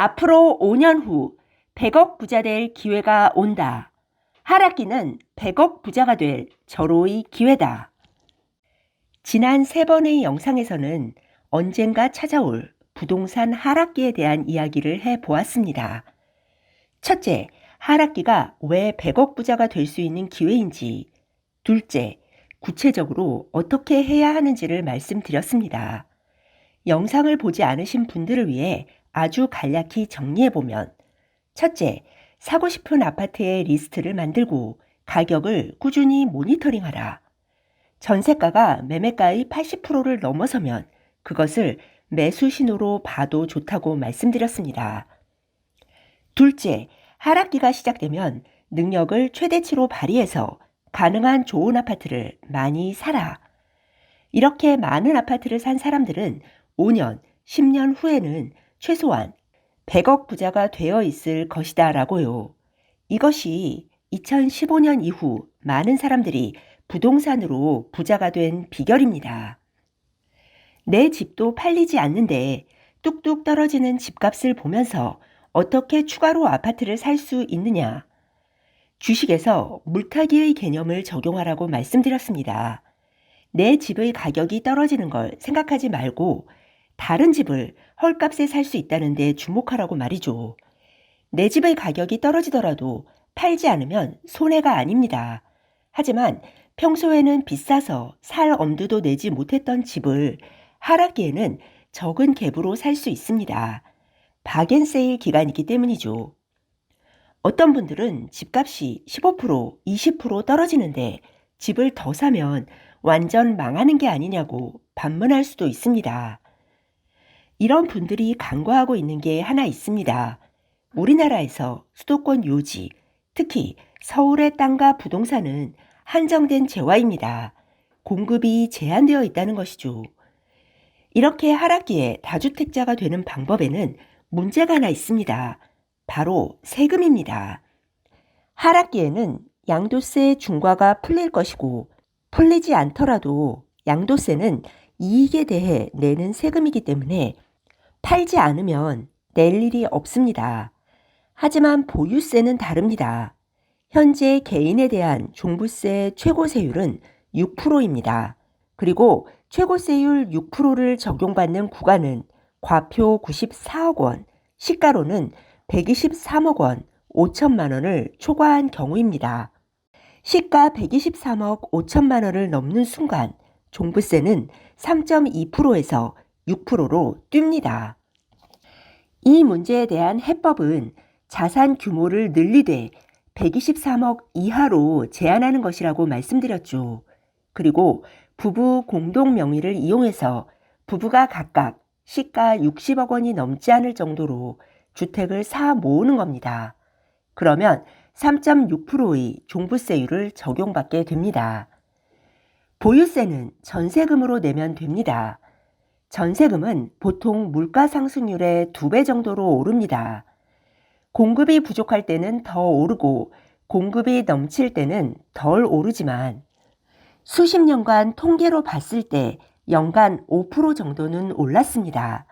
앞으로 5년 후 100억 부자 될 기회가 온다. 하락기는 100억 부자가 될 절호의 기회다. 지난 3번의 영상에서는 언젠가 찾아올 부동산 하락기에 대한 이야기를 해보았습니다. 첫째, 하락기가 왜 100억 부자가 될 수 있는 기회인지, 둘째, 구체적으로 어떻게 해야 하는지를 말씀드렸습니다. 영상을 보지 않으신 분들을 위해 아주 간략히 정리해보면, 첫째, 사고 싶은 아파트의 리스트를 만들고 가격을 꾸준히 모니터링하라. 전세가가 매매가의 80%를 넘어서면 그것을 매수 신호로 봐도 좋다고 말씀드렸습니다. 둘째, 하락기가 시작되면 능력을 최대치로 발휘해서 가능한 좋은 아파트를 많이 사라. 이렇게 많은 아파트를 산 사람들은 5년, 10년 후에는 최소한 100억 부자가 되어 있을 것이다 라고요. 이것이 2015년 이후 많은 사람들이 부동산으로 부자가 된 비결입니다. 내 집도 팔리지 않는데 뚝뚝 떨어지는 집값을 보면서 어떻게 추가로 아파트를 살 수 있느냐? 주식에서 물타기의 개념을 적용하라고 말씀드렸습니다. 내 집의 가격이 떨어지는 걸 생각하지 말고 다른 집을 헐값에 살 수 있다는 데 주목하라고 말이죠. 내 집의 가격이 떨어지더라도 팔지 않으면 손해가 아닙니다. 하지만 평소에는 비싸서 살 엄두도 내지 못했던 집을 하락기에는 적은 갭으로 살 수 있습니다. 박앤세일 기간이기 때문이죠. 어떤 분들은 집값이 15%, 20% 떨어지는데 집을 더 사면 완전 망하는 게 아니냐고 반문할 수도 있습니다. 이런 분들이 간과하고 있는 게 하나 있습니다. 우리나라에서 수도권 요지, 특히 서울의 땅과 부동산은 한정된 재화입니다. 공급이 제한되어 있다는 것이죠. 이렇게 하락기에 다주택자가 되는 방법에는 문제가 하나 있습니다. 바로 세금입니다. 하락기에는 양도세 중과가 풀릴 것이고 풀리지 않더라도 양도세는 이익에 대해 내는 세금이기 때문에 팔지 않으면 낼 일이 없습니다. 하지만 보유세는 다릅니다. 현재 개인에 대한 종부세 최고세율은 6%입니다. 그리고 최고세율 6%를 적용받는 구간은 과표 94억 원, 시가로는 123억 원, 5천만 원을 초과한 경우입니다. 시가 123억 5천만 원을 넘는 순간 종부세는 3.2%에서 6%로 뜁니다. 이 문제에 대한 해법은 자산 규모를 늘리되 123억 이하로 제한하는 것이라고 말씀드렸죠. 그리고 부부 공동 명의를 이용해서 부부가 각각 시가 60억 원이 넘지 않을 정도로 주택을 사 모으는 겁니다. 그러면 3.6%의 종부세율을 적용받게 됩니다. 보유세는 전세금으로 내면 됩니다. 전세금은 보통 물가 상승률의 2배 정도로 오릅니다. 공급이 부족할 때는 더 오르고 공급이 넘칠 때는 덜 오르지만 수십 년간 통계로 봤을 때 연간 5% 정도는 올랐습니다.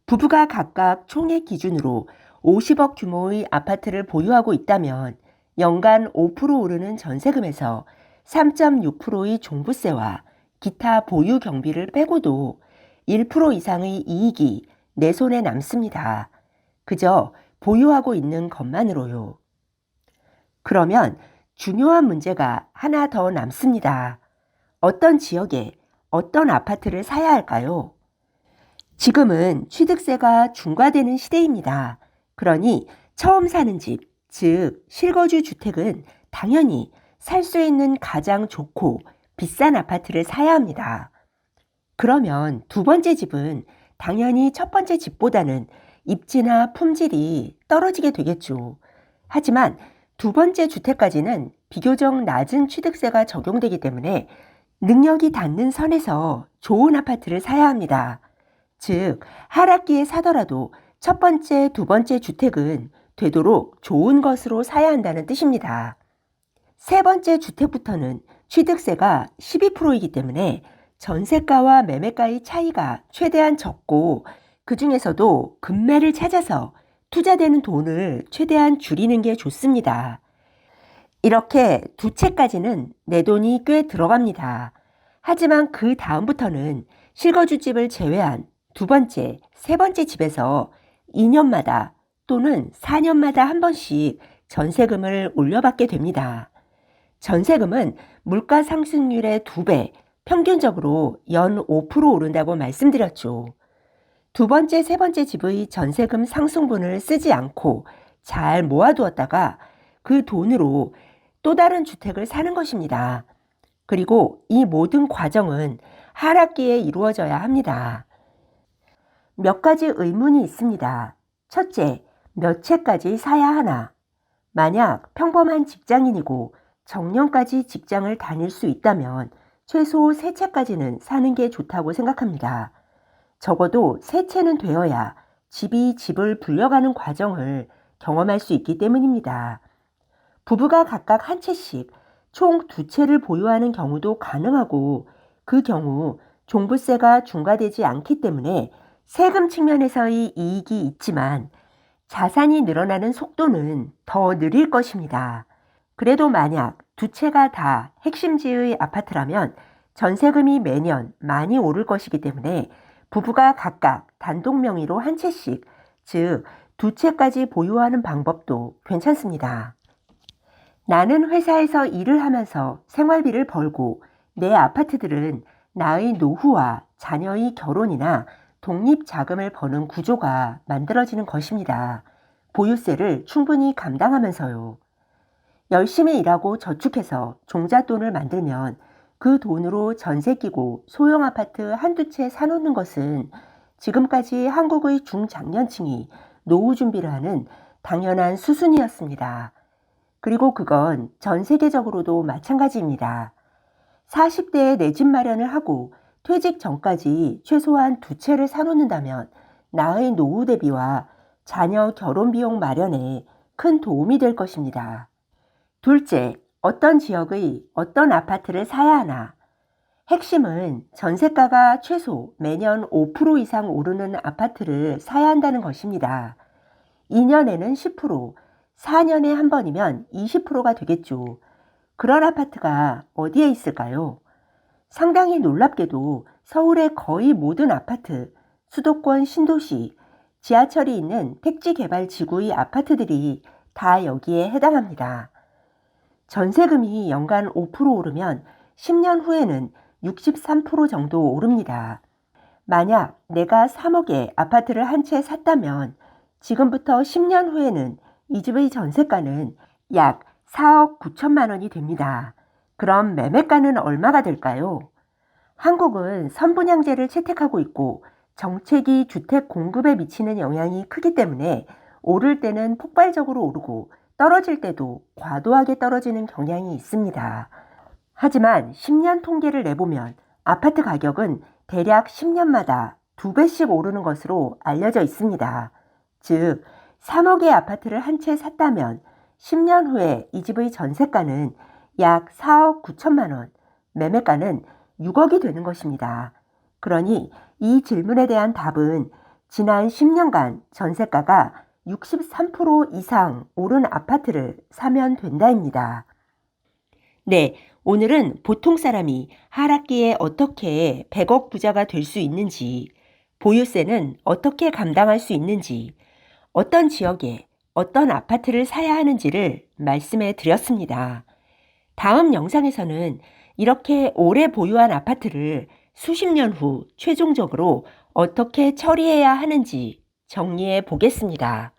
부부가 각각 총액 기준으로 50억 규모의 아파트를 보유하고 있다면 연간 5% 오르는 전세금에서 3.6%의 종부세와 기타 보유 경비를 빼고도 1% 이상의 이익이 내 손에 남습니다. 그저 보유하고 있는 것만으로요. 그러면 중요한 문제가 하나 더 남습니다. 어떤 지역에 어떤 아파트를 사야 할까요? 지금은 취득세가 중과되는 시대입니다. 그러니 처음 사는 집, 즉 실거주 주택은 당연히 살 수 있는 가장 좋고 비싼 아파트를 사야 합니다. 그러면 두 번째 집은 당연히 첫 번째 집보다는 입지나 품질이 떨어지게 되겠죠. 하지만 두 번째 주택까지는 비교적 낮은 취득세가 적용되기 때문에 능력이 닿는 선에서 좋은 아파트를 사야 합니다. 즉, 하락기에 사더라도 첫 번째, 두 번째 주택은 되도록 좋은 것으로 사야 한다는 뜻입니다. 세 번째 주택부터는 취득세가 12%이기 때문에 전세가와 매매가의 차이가 최대한 적고 그 중에서도 급매를 찾아서 투자되는 돈을 최대한 줄이는 게 좋습니다. 이렇게 두 채까지는 내 돈이 꽤 들어갑니다. 하지만 그 다음부터는 실거주집을 제외한 두 번째, 세 번째 집에서 2년마다 또는 4년마다 한 번씩 전세금을 올려받게 됩니다. 전세금은 물가 상승률의 2배, 평균적으로 연 5% 오른다고 말씀드렸죠. 두 번째, 세 번째 집의 전세금 상승분을 쓰지 않고 잘 모아두었다가 그 돈으로 또 다른 주택을 사는 것입니다. 그리고 이 모든 과정은 하락기에 이루어져야 합니다. 몇 가지 의문이 있습니다. 첫째, 몇 채까지 사야 하나? 만약 평범한 직장인이고 정년까지 직장을 다닐 수 있다면 최소 3채까지는 사는 게 좋다고 생각합니다. 적어도 3채는 되어야 집이 집을 불려가는 과정을 경험할 수 있기 때문입니다. 부부가 각각 한 채씩 총 2채를 보유하는 경우도 가능하고 그 경우 종부세가 중과되지 않기 때문에 세금 측면에서의 이익이 있지만 자산이 늘어나는 속도는 더 느릴 것입니다. 그래도 만약 2채가 다 핵심지의 아파트라면 전세금이 매년 많이 오를 것이기 때문에 부부가 각각 단독 명의로 한 채씩, 즉 2채까지 보유하는 방법도 괜찮습니다. 나는 회사에서 일을 하면서 생활비를 벌고 내 아파트들은 나의 노후와 자녀의 결혼이나 독립자금을 버는 구조가 만들어지는 것입니다. 보유세를 충분히 감당하면서요. 열심히 일하고 저축해서 종잣돈을 만들면 그 돈으로 전세 끼고 소형 아파트 한두 채 사놓는 것은 지금까지 한국의 중장년층이 노후 준비를 하는 당연한 수순이었습니다. 그리고 그건 전 세계적으로도 마찬가지입니다. 40대에 내 집 마련을 하고 퇴직 전까지 최소한 2채를 사놓는다면 나의 노후 대비와 자녀 결혼 비용 마련에 큰 도움이 될 것입니다. 둘째, 어떤 지역의 어떤 아파트를 사야 하나? 핵심은 전세가가 최소 매년 5% 이상 오르는 아파트를 사야 한다는 것입니다. 2년에는 10%, 4년에 한 번이면 20%가 되겠죠. 그런 아파트가 어디에 있을까요? 상당히 놀랍게도 서울의 거의 모든 아파트, 수도권 신도시, 지하철이 있는 택지개발 지구의 아파트들이 다 여기에 해당합니다. 전세금이 연간 5% 오르면 10년 후에는 63% 정도 오릅니다. 만약 내가 3억에 아파트를 한 채 샀다면 지금부터 10년 후에는 이 집의 전세가는 약 4억 9천만 원이 됩니다. 그럼 매매가는 얼마가 될까요? 한국은 선분양제를 채택하고 있고 정책이 주택 공급에 미치는 영향이 크기 때문에 오를 때는 폭발적으로 오르고 떨어질 때도 과도하게 떨어지는 경향이 있습니다. 하지만 10년 통계를 내보면 아파트 가격은 대략 10년마다 2배씩 오르는 것으로 알려져 있습니다. 즉, 3억의 아파트를 한 채 샀다면 10년 후에 이 집의 전세가는 약 4억 9천만 원, 매매가는 6억이 되는 것입니다. 그러니 이 질문에 대한 답은 지난 10년간 전세가가 63% 이상 오른 아파트를 사면 된다입니다. 네, 오늘은 보통 사람이 하락기에 어떻게 100억 부자가 될 수 있는지, 보유세는 어떻게 감당할 수 있는지, 어떤 지역에 어떤 아파트를 사야 하는지를 말씀해 드렸습니다. 다음 영상에서는 이렇게 오래 보유한 아파트를 수십 년 후 최종적으로 어떻게 처리해야 하는지 정리해 보겠습니다.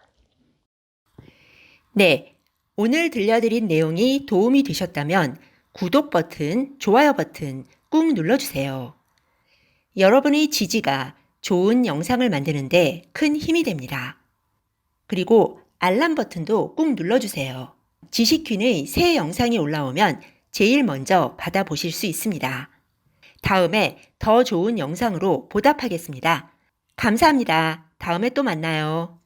네, 오늘 들려드린 내용이 도움이 되셨다면 구독 버튼, 좋아요 버튼 꾹 눌러주세요. 여러분의 지지가 좋은 영상을 만드는데 큰 힘이 됩니다. 그리고 알람 버튼도 꾹 눌러주세요. 지식퀸의 새 영상이 올라오면 제일 먼저 받아보실 수 있습니다. 다음에 더 좋은 영상으로 보답하겠습니다. 감사합니다. 다음에 또 만나요.